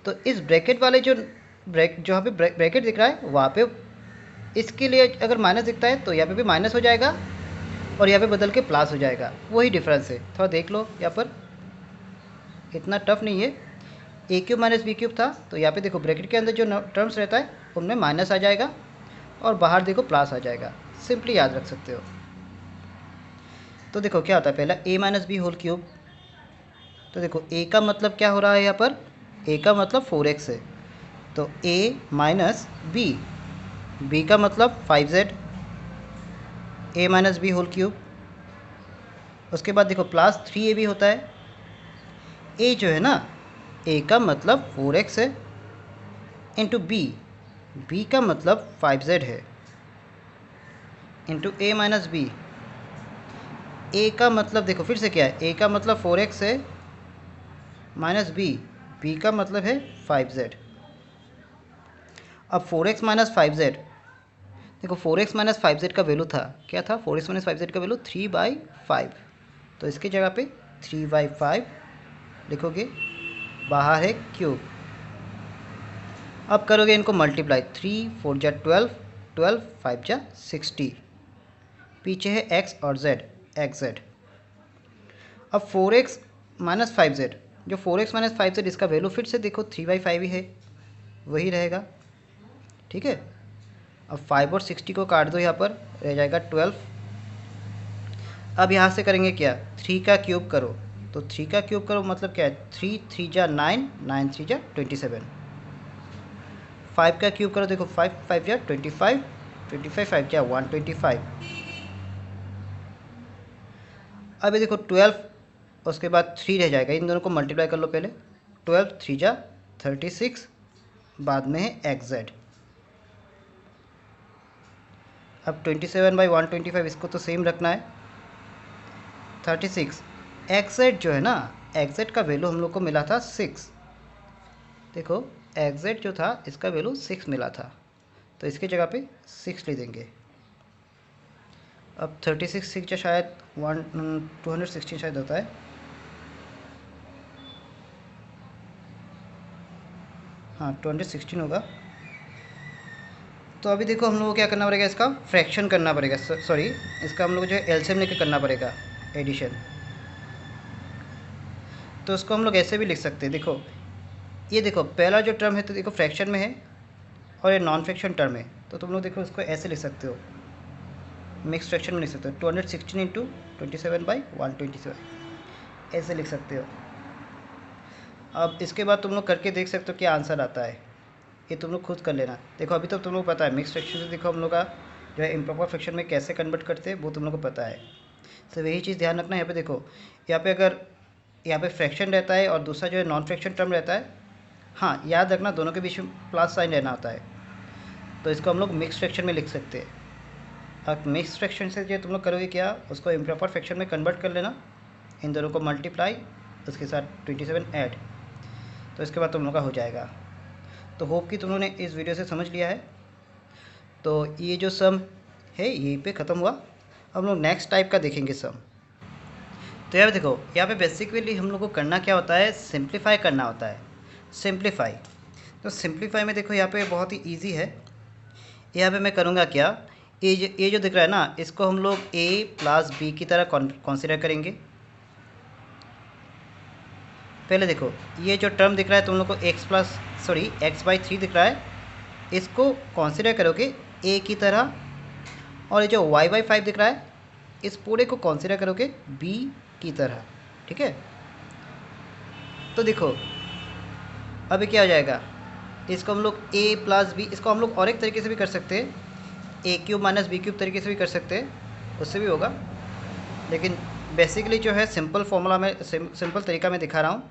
तो इस ब्रैकेट वाले जो यहाँ पे ब्रैकेट दिख रहा है वहाँ पे इसके लिए अगर माइनस दिखता है तो यहाँ पे भी माइनस हो जाएगा और यहाँ पे बदल के प्लस हो जाएगा, वही डिफरेंस है। थोड़ा देख लो, यहाँ पर इतना टफ नहीं है। ए क्यूब माइनस बी क्यूब था तो यहाँ पे देखो ब्रैकेट के अंदर जो टर्म्स रहता है उनमें माइनस आ जाएगा और बाहर देखो प्लस आ जाएगा, सिंपली याद रख सकते हो। तो देखो क्या होता है, पहला a minus B whole cube. तो देखो a का मतलब क्या हो रहा है, यहाँ पर a का मतलब 4x है, तो a माइनस b का मतलब 5z, a minus B whole cube. उसके बाद देखो प्लस 3ab होता है, a जो है ना a का मतलब 4x है इंटू b का मतलब 5z है into a minus B. a का मतलब देखो फिर से क्या है, a का मतलब 4x है माइनस b का मतलब है 5z। अब 4x माइनस 5z, देखो 4x माइनस 5z का वैल्यू था, क्या था, 4x माइनस 5z का वैल्यू 3/5। तो इसकी जगह पे 3/5 लिखोगे, बाहर है क्यूब। अब करोगे इनको मल्टीप्लाई, 3 4 जा 12 12 5 जा 60, पीछे है x और z, एक्स जेड। अब 4x माइनस 5z, जो 4x माइनस 5z इसका वैल्यू फिर से देखो 3/5 ही है, वही रहेगा। ठीक है, अब 5 और 60 को काट दो, यहाँ पर रह जाएगा 12। अब यहाँ से करेंगे क्या, 3 का क्यूब करो, तो 3 का क्यूब करो मतलब क्या है, 3 3 जा 9, 9 3 जा 27। 5 का क्यूब करो, देखो 5 5 जा 25, 25 5 जा 125। अब ये देखो 12, उसके बाद 3 रह जाएगा, इन दोनों को मल्टीप्लाई कर लो पहले। 12 3 जा 36, बाद में है एक्स जेड। अब 27/125 इसको तो सेम रखना है। 36 एक्स जेड जो है ना, एक्स जेड का वैल्यू हम लोग को मिला था 6। देखो एक्स जेड जो था इसका वैल्यू 6 मिला था, तो इसकी जगह पे 6 ले देंगे। अब 36 6 जो शायद 216 शायद होता है, हाँ 216 होगा। तो अभी देखो हम लोग को क्या करना पड़ेगा, इसका फ्रैक्शन करना पड़ेगा, सॉरी इसका हम लोग जो है एलसीएम लेके करना पड़ेगा, एडिशन। तो उसको हम लोग ऐसे भी लिख सकते हैं, देखो ये देखो पहला जो टर्म है तो देखो फ्रैक्शन में है और ये नॉन फ्रैक्शन टर्म है, तो तुम लोग देखो इसको ऐसे लिख सकते हो, मिक्स फ्रैक्शन में लिख सकते हो, 216 इंटू 27/127 ऐसे लिख सकते हो। अब इसके बाद तुम लोग करके देख सकते हो क्या आंसर आता है, ये तुम लोग खुद कर लेना। देखो अभी तो तुम लोग पता है मिक्स फ्रैक्शन से देखो हम लोग का जो है इम्प्रॉपर फ्रैक्शन में कैसे कन्वर्ट करते हैं वो तुम लोग को पता है। तो वही चीज़ ध्यान रखना, यहाँ पे देखो यहाँ पे अगर यहाँ पे फ्रैक्शन रहता है और दूसरा जो है नॉन फ्रैक्शन टर्म रहता है, हाँ याद रखना दोनों के बीच में प्लस साइन रहना होता है, तो इसको हम लोग मिक्स फ्रैक्शन में लिख सकते हैं। अब मिक्स फ्रैक्शन से जो तुम लोग करोगे क्या, उसको इम्प्रॉपर फ्रैक्शन में कन्वर्ट कर लेना, इन दोनों को मल्टीप्लाई, उसके साथ 27 ऐड, तो इसके बाद तुम लोग का हो जाएगा। तो होप कि तुम लोगों ने इस वीडियो से समझ लिया है। तो ये जो सम है यहीं पे ख़त्म हुआ, हम लोग नेक्स्ट टाइप का देखेंगे सम। तो यहाँ पे देखो, यहाँ पे बेसिकली हम लोग को करना क्या होता है, सिंप्लीफाई करना होता है, सिंप्लीफाई। तो सिंप्लीफाई में देखो यहाँ पे बहुत ही इजी है। यहाँ पे मैं करूँगा क्या, ये जो दिख रहा है ना, इसको हम लोग a प्लस बी की तरह कंसीडर करेंगे। पहले देखो ये जो टर्म दिख रहा है तुम लोग को x/3 दिख रहा है, इसको कंसीडर करोगे a की तरह, और ये जो y/5 दिख रहा है इस पूरे को कंसीडर करोगे b की तरह। ठीक है, तो देखो अभी क्या हो जाएगा, इसको हम लोग a प्लस बी, इसको हम लोग और एक तरीके से भी कर सकते हैं, a³ माइनस b³ तरीके से भी कर सकते हैं, उससे भी होगा, लेकिन बेसिकली जो है सिंपल फॉर्मूला में सिंपल तरीका मैं दिखा रहा हूँ।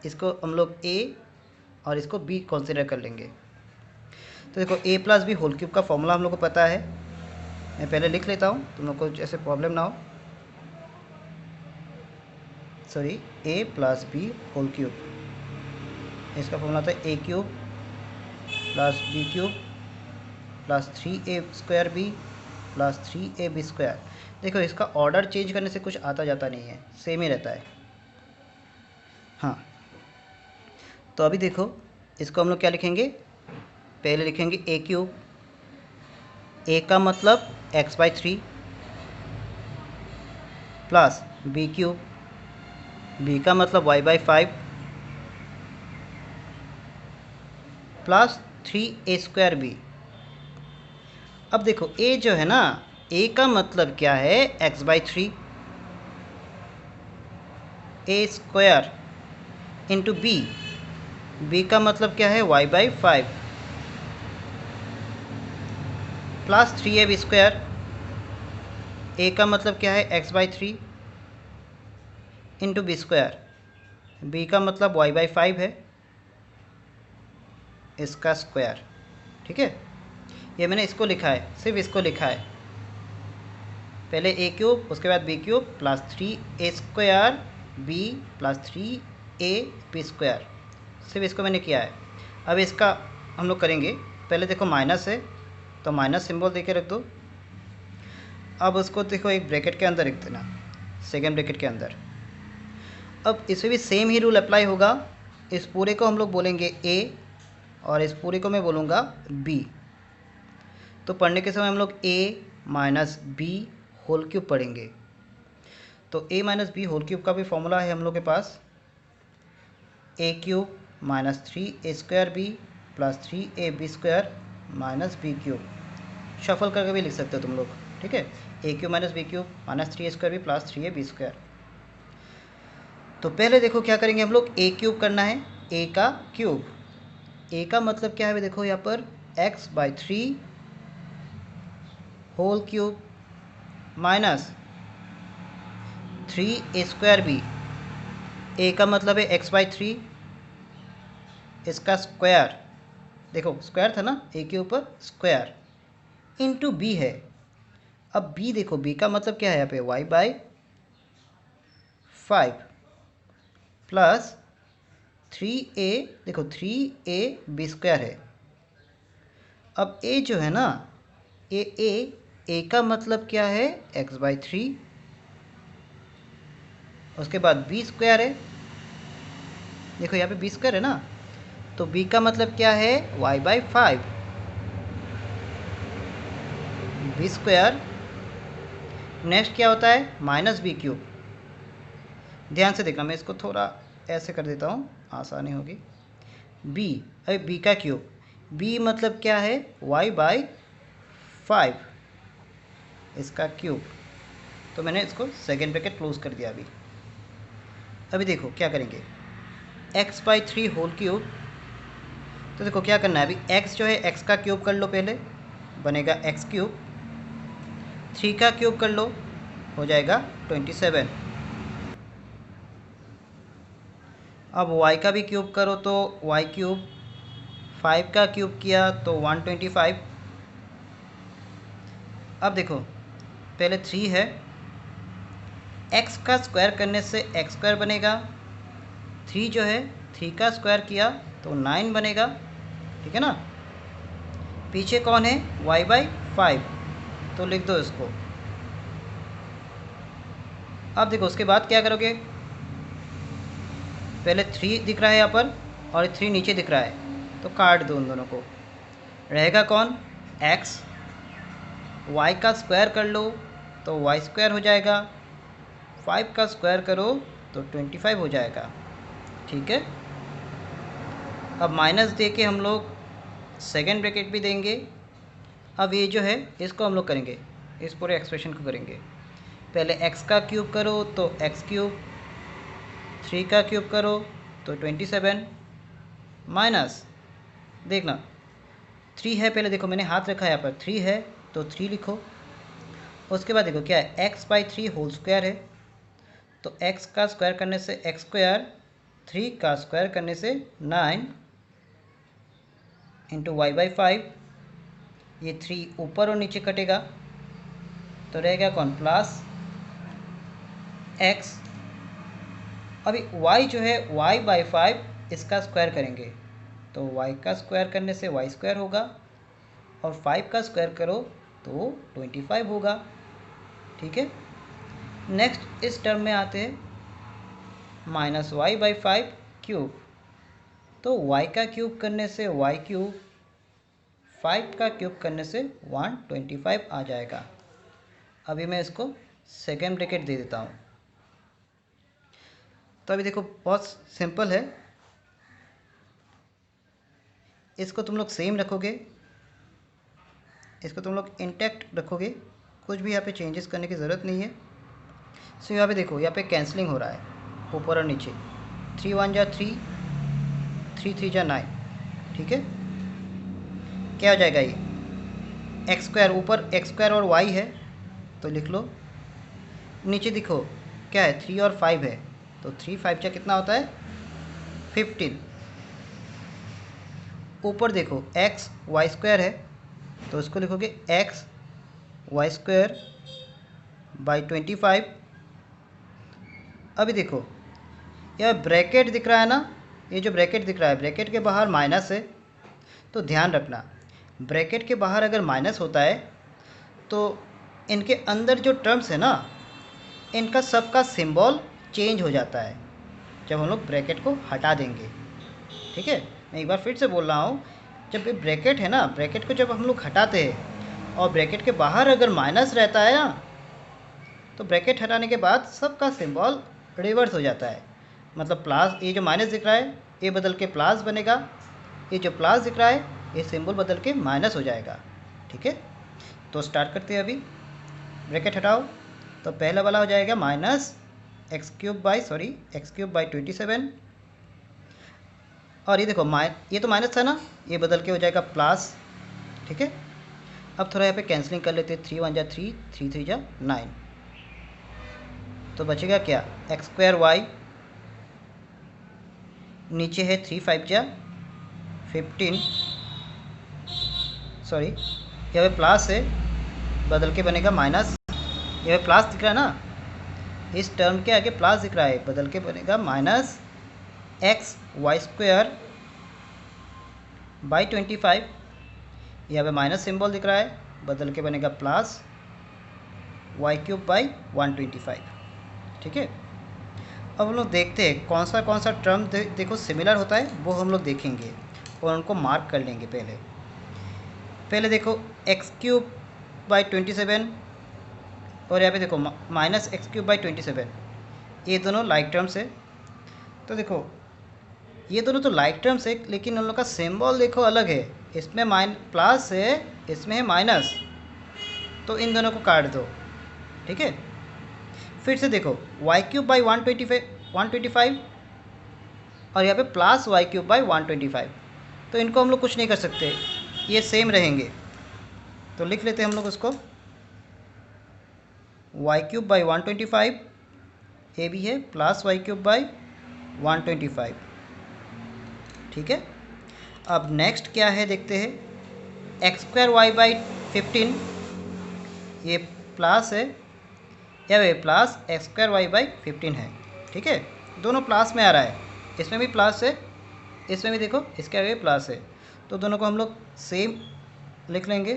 इसको हम लोग a और इसको b कंसीडर कर लेंगे। तो देखो a plus B whole cube का फॉर्मूला हम लोग को पता है, मैं पहले लिख लेता हूँ तुम लोग को जैसे प्रॉब्लम ना हो। Sorry, a plus B whole cube, इसका फॉर्मूला था a³ plus b³ plus 3a² b plus 3ab²। देखो इसका ऑर्डर चेंज करने से कुछ आता जाता नहीं है, सेम ही रहता है। हाँ, तो अभी देखो इसको हम लोग क्या लिखेंगे, पहले लिखेंगे a³ a का मतलब x/3 प्लस b³ b का मतलब y/5 प्लस 3a² b। अब देखो a जो है ना, a का मतलब क्या है x/3, a² इंटू b का मतलब क्या है y/5 प्लस 3ab², a का मतलब क्या है x/3 इंटू b² का मतलब y/5 है, इसका स्क्वायर। ठीक है, ये मैंने इसको लिखा है, सिर्फ इसको लिखा है, पहले a³ उसके बाद b³ plus 3a² b plus 3ab², सिर्फ इसको मैंने किया है। अब इसका हम लोग करेंगे, पहले देखो माइनस है तो माइनस सिंबल दे के रख दो। अब उसको देखो एक ब्रैकेट के अंदर रख देना, सेकेंड ब्रैकेट के अंदर। अब इसमें भी सेम ही रूल अप्लाई होगा, इस पूरे को हम लोग बोलेंगे a और इस पूरे को मैं बोलूँगा b। तो पढ़ने के समय हम लोग a minus B whole cube पढ़ेंगे। तो a minus B whole cube का भी फॉर्मूला है हम लोग के पास, a cube minus 3a² b plus 3ab square minus b cube. Shuffle करके भी लिख सकते हो तुम लोग, ठीक है। a cube minus b cube minus 3a² b plus 3ab square. तो पहले देखो क्या करेंगे हम लोग, a क्यूब करना है, a का क्यूब। a का मतलब क्या है देखो यहाँ पर x/3 whole cube minus 3a² b। a का मतलब है x/3, इसका स्क्वायर, देखो स्क्वायर था ना a के ऊपर स्क्वायर, इंटू b है। अब b देखो, b का मतलब क्या है यहाँ पे y/5 प्लस 3a, देखो 3ab स्क्वायर है। अब a जो है ना, a का मतलब क्या है x/3, उसके बाद b स्क्वायर है, देखो यहाँ पे b स्क्वायर है ना, तो b का मतलब क्या है y/5 b स्क्वायर। नेक्स्ट क्या होता है माइनस b क्यूब। ध्यान से देखना, मैं इसको थोड़ा ऐसे कर देता हूँ, आसानी होगी। b, अरे b का क्यूब, b मतलब क्या है y/5 इसका क्यूब। तो मैंने इसको सेकेंड ब्रैकेट क्लोज कर दिया। अभी देखो क्या करेंगे, x/3 होल क्यूब। तो देखो क्या करना है, अभी x जो है x का क्यूब कर लो, पहले बनेगा x क्यूब, 3 का क्यूब कर लो हो जाएगा 27। अब y का भी क्यूब करो तो y क्यूब, 5 का क्यूब किया तो 125। अब देखो पहले 3 है, x का स्क्वायर करने से x स्क्वायर बनेगा, 3 जो है 3 का स्क्वायर किया तो 9 बनेगा, ठीक है ना। पीछे कौन है y/5, तो लिख दो इसको। अब देखो उसके बाद क्या करोगे, पहले 3 दिख रहा है यहाँ पर और 3 नीचे दिख रहा है, तो काट दो उन दोनों को। रहेगा कौन x, y का स्क्वायर कर लो तो y स्क्वायर हो जाएगा, 5 का स्क्वायर करो तो 25 हो जाएगा, ठीक है। अब माइनस दे के हम लोग सेकेंड ब्रैकेट भी देंगे। अब ये जो है इसको हम लोग करेंगे, इस पूरे एक्सप्रेशन को करेंगे। पहले x का क्यूब करो तो x क्यूब, 3 का क्यूब करो तो 27 माइनस, देखना 3 है, पहले देखो मैंने हाथ रखा है यहाँ पर, 3 है तो 3 लिखो। उसके बाद देखो क्या है x/3 होल स्क्वायर है, तो x का स्क्वायर करने से x स्क्वायर, 3 का स्क्वायर करने से 9 इंटू y/5। ये 3 ऊपर और नीचे कटेगा तो रहेगा कौन प्लस x। अभी y जो है y/5 इसका स्क्वायर करेंगे तो y का स्क्वायर करने से y स्क्वायर होगा, और 5 का स्क्वायर करो तो 25 होगा, ठीक है। नेक्स्ट इस टर्म में आते हैं माइनस y/5 क्यूब, तो y का क्यूब करने से y क्यूब, 5 का क्यूब करने से 125 आ जाएगा। अभी मैं इसको सेकेंड ब्रैकेट दे देता हूँ। तो अभी देखो बहुत सिंपल है, इसको तुम लोग सेम रखोगे, इसको तुम लोग इंटैक्ट रखोगे, कुछ भी यहाँ पे चेंजेस करने की ज़रूरत नहीं है। सो यहाँ पे देखो, यहाँ पे कैंसलिंग हो रहा है ऊपर और नीचे, 3 1 जा 3, 3 3 जा 9, ठीक है। क्या हो जाएगा ये एक्स स्क्वायर, ऊपर एक्स स्क्वायर और वाई है तो लिख लो, नीचे देखो क्या है 3 और 5 है, तो 3 5 का कितना होता है 15। ऊपर देखो एक्स वाई स्क्वायर है तो इसको लिखोगे एक्स वाई स्क्वायर बाई 25। अभी देखो यह ब्रैकेट दिख रहा है ना, ये जो ब्रैकेट दिख रहा है, ब्रैकेट के बाहर माइनस है, तो ध्यान रखना ब्रैकेट के बाहर अगर माइनस होता है तो इनके अंदर जो टर्म्स है ना, इनका सबका सिंबल चेंज हो जाता है जब हम लोग ब्रैकेट को हटा देंगे, ठीक है। मैं एक बार फिर से बोल रहा हूँ, जब ये ब्रैकेट है ना, ब्रैकेट को जब हम लोग हटाते हैं और ब्रैकेट के बाहर अगर माइनस रहता है ना, तो ब्रैकेट हटाने के बाद सबका सिंबल रिवर्स हो जाता है। मतलब प्लस, ये जो माइनस दिख रहा है ये बदल के प्लस बनेगा, ये जो प्लस दिख रहा है ये सिंबल बदल के माइनस हो जाएगा। ठीक है, तो स्टार्ट करते हैं। अभी ब्रैकेट हटाओ तो पहला वाला हो जाएगा माइनस एक्स क्यूब बाई 27, और ये देखो ये तो माइनस था ना, ये बदल के हो जाएगा प्लस। ठीक है, अब थोड़ा यहाँ पे कैंसलिंग कर लेते हैं। 3 1 जा 3, 3 3 जा 9, तो बचेगा क्या, एक्स स्क्वायर वाई, नीचे है 3 5 जा 15, सॉरी यहाँ पे प्लस है, बदल के बनेगा माइनस। यहाँ पे प्लस दिख रहा है ना, इस टर्म के आगे प्लस दिख रहा है, बदल के बनेगा minus X Y square by 25। यहाँ पे माइनस सिंबल दिख रहा है, बदल के बनेगा प्लस वाई क्यूब बाई 125। ठीक है, अब हम लोग देखते हैं कौन सा टर्म देखो सिमिलर होता है, वो हम लोग देखेंगे और उनको मार्क कर लेंगे। पहले देखो एक्स क्यूब बाई 27, और यहाँ पे देखो माइनस एक्स क्यूब बाई 27, ये दोनों लाइक टर्म्स है। तो देखो ये दोनों तो लाइक टर्म्स है, लेकिन उन लोग का सिंबल देखो अलग है, इसमें प्लस है, इसमें है माइनस, तो इन दोनों को काट दो। ठीक है, फिर से देखो वाई क्यूब बाई 125 और यहाँ पे प्लस वाई क्यूब बाई 125, तो इनको हम लोग कुछ नहीं कर सकते, ये सेम रहेंगे। तो लिख लेते हैं हम लोग उसको, वाई क्यूब बाई 125, ये भी है प्लस वाई क्यूब बाई 125। ठीक है, अब नेक्स्ट क्या है देखते हैं, एक्स स्क्वायर वाई बाई 15, ये प्लस है, या plus X square Y by 15 है। ठीक है, दोनों प्लस में आ रहा है, इसमें भी प्लस है, इसमें भी देखो इसके आगे प्लस है, तो दोनों को हम लोग सेम लिख लेंगे।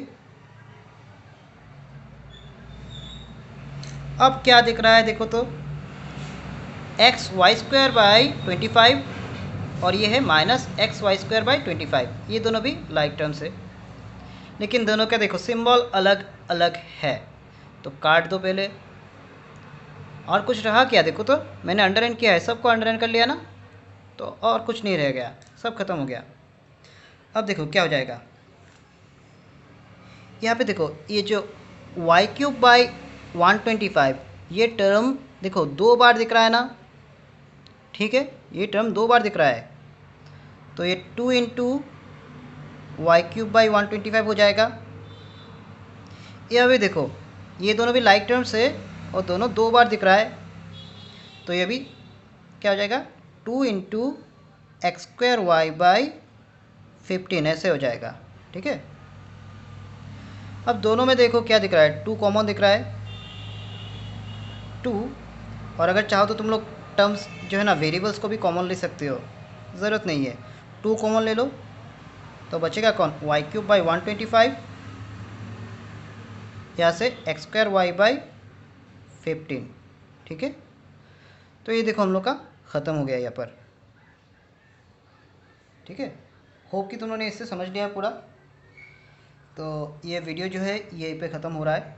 अब क्या दिख रहा है देखो, तो एक्स वाई स्क्वायर बाई 25 और ये है minus X Y square by 25, ये दोनों भी लाइक टर्म्स है, लेकिन दोनों का देखो सिंबल अलग अलग है, तो काट दो पहले। और कुछ रहा क्या, देखो तो मैंने अंडरलाइन किया है, सबको अंडरलाइन कर लिया ना, तो और कुछ नहीं रह गया, सब खत्म हो गया। अब देखो क्या हो जाएगा, यहाँ पे देखो ये जो वाई क्यूब बाई 125, ये टर्म देखो 2 बार दिख रहा है ना। ठीक है, ये टर्म 2 बार दिख रहा है, तो ये 2 इंटू वाई क्यूब बाई 125 हो जाएगा। ये अभी देखो ये दोनों भी लाइक टर्म्स है और दोनों 2 बार दिख रहा है, तो ये भी क्या हो जाएगा, 2 into X square Y by 15 ऐसे हो जाएगा। ठीक है, अब दोनों में देखो क्या दिख रहा है, 2 कॉमन दिख रहा है, 2, और अगर चाहो तो तुम लोग टर्म्स जो है ना वेरिएबल्स को भी कॉमन ले सकते हो, ज़रूरत नहीं है, 2 कॉमन ले लो, तो बचेगा कौन, वाई क्यूब बाई 125, यहाँ से एक्स स्क्वायर वाई बाई 15। ठीक है, तो ये देखो हम लोग का ख़त्म हो गया यहाँ पर। ठीक है, होप कि तुमने इससे समझ लिया पूरा। तो ये वीडियो जो है यहीं पे ख़त्म हो रहा है।